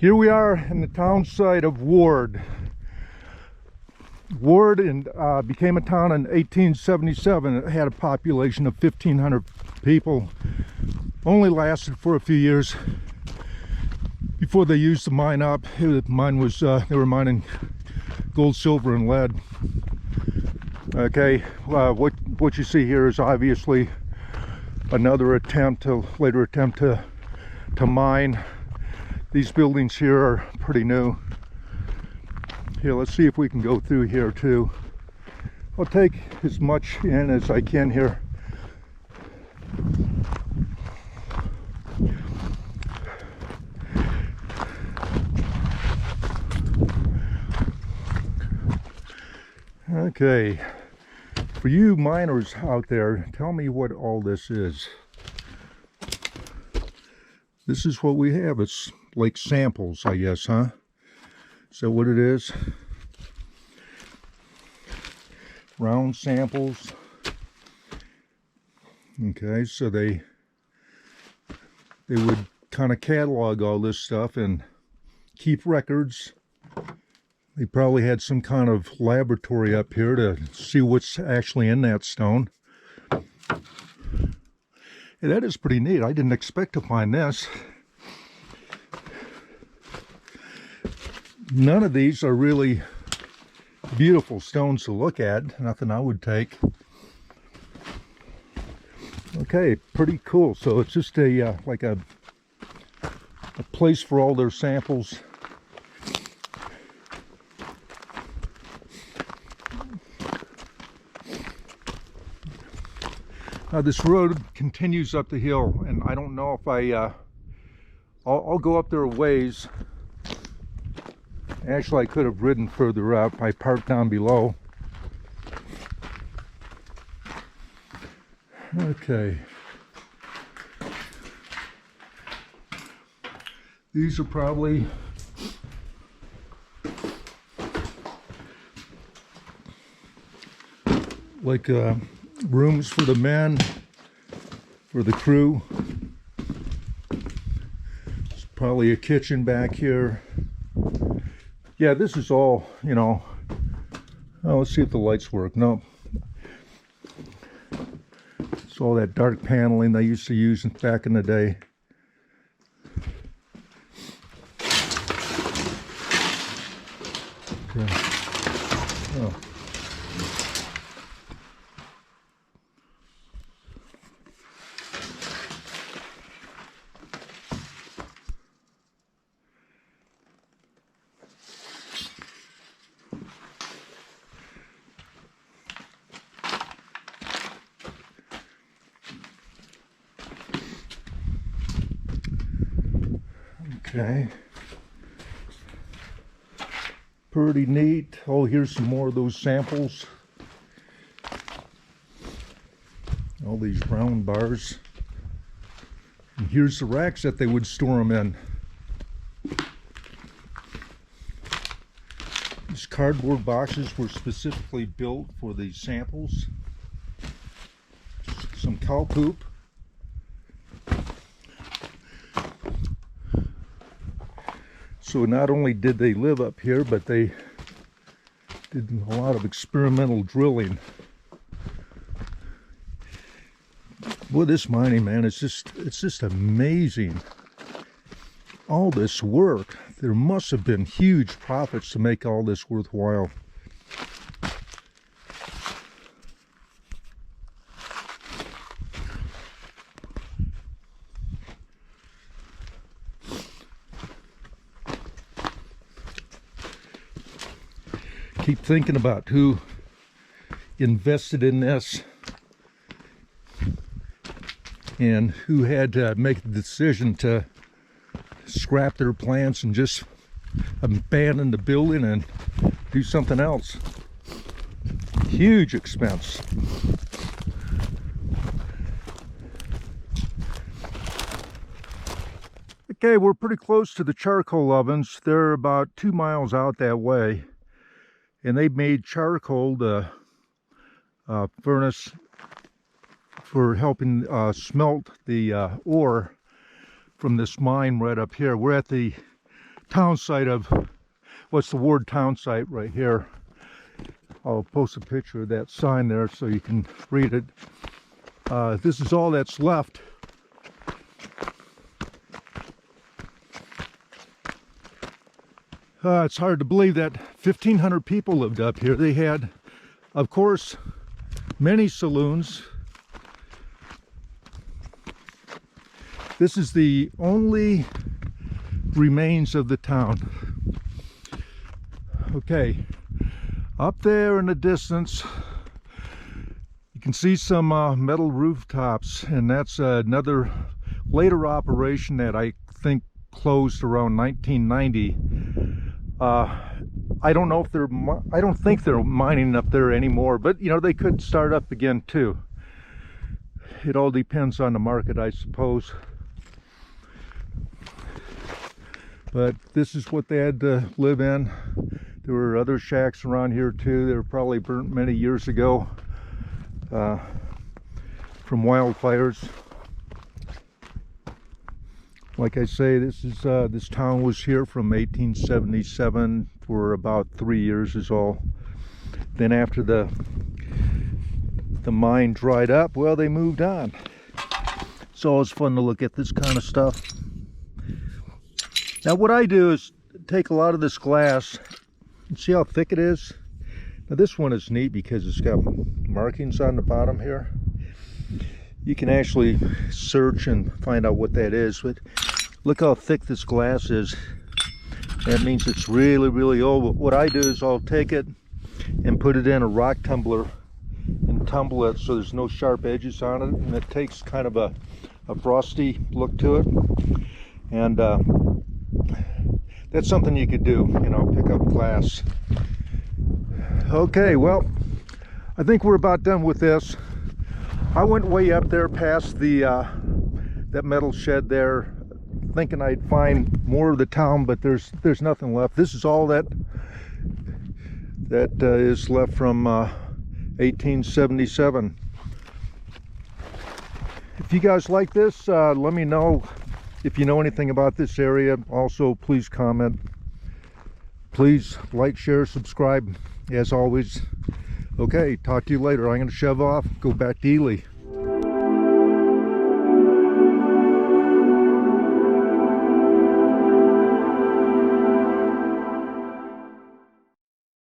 Here we are in the town site of Ward. Ward became a town in 1877. It had a population of 1,500 people. Only lasted for a few years before they used the mine up. The mine was, they were mining gold, silver, and lead. Okay, what you see here is obviously another later attempt to mine. These buildings here are pretty new. Here, let's see if we can go through here too. I'll take as much in as I can here. Okay, for you miners out there, tell me what all this is. This is what we have. It's like samples, I guess, huh? Is that what it is? Round samples. Okay, so they would kind of catalog all this stuff and keep records. They probably had some kind of laboratory up here to see what's actually in that stone. Hey, that is pretty neat. I didn't expect to find this. None of these are really beautiful stones to look at. Nothing I would take. Okay, pretty cool. So it's just a like a place for all their samples. This road continues up the hill, and I don't know if I'll go up there a ways. Actually, I could have ridden further up. I parked down below. Okay. These are probably like rooms for the men, for the crew. There's probably a kitchen back here. Yeah, this is all, you know. Oh, let's see if the lights work. No. It's all that dark paneling they used to use back in the day. Okay. Oh. Okay, pretty neat. Oh, here's some more of those samples. All these round bars. And here's the racks that they would store them in. These cardboard boxes were specifically built for these samples. Some cow poop. So not only did they live up here, but they did a lot of experimental drilling. Boy, this mining, man, it's just amazing. All this work. There must have been huge profits to make all this worthwhile. Keep thinking about who invested in this and who had to make the decision to scrap their plans and just abandon the building and do something else. Huge expense. Okay, we're pretty close to the charcoal ovens. They're about 2 miles out that way. And they made charcoal, the furnace, for helping smelt the ore from this mine right up here. We're at the town site of, what's the word townsite right here. I'll post a picture of that sign there so you can read it. This is all that's left. It's hard to believe that 1,500 people lived up here. They had, of course, many saloons. This is the only remains of the town. Okay, up there in the distance, you can see some metal rooftops, and that's another later operation that I think closed around 1990. I don't know if I don't think they're mining up there anymore, but you know, they could start up again too. It all depends on the market, I suppose. But this is what they had to live in. There were other shacks around here too. They were probably burnt many years ago from wildfires. Like I say, this town was here from 1877 for about 3 years is all. Then after the mine dried up, well, they moved on. It's always fun to look at this kind of stuff. Now what I do is take a lot of this glass and see how thick it is. Now this one is neat because it's got markings on the bottom here. You can actually search and find out what that is, but look how thick this glass is. That means it's really, really old. But what I do is I'll take it and put it in a rock tumbler and tumble it so there's no sharp edges on it, and it takes kind of a frosty look to it. And that's something you could do, you know, pick up glass. Okay, well, I think we're about done with this. I went way up there past the that metal shed there, thinking I'd find more of the town, but there's nothing left. This is all that is left from 1877. If you guys like this, let me know if you know anything about this area. Also, please comment. Please like, share, subscribe, as always. Okay, talk to you later. I'm going to shove off, go back to Ely.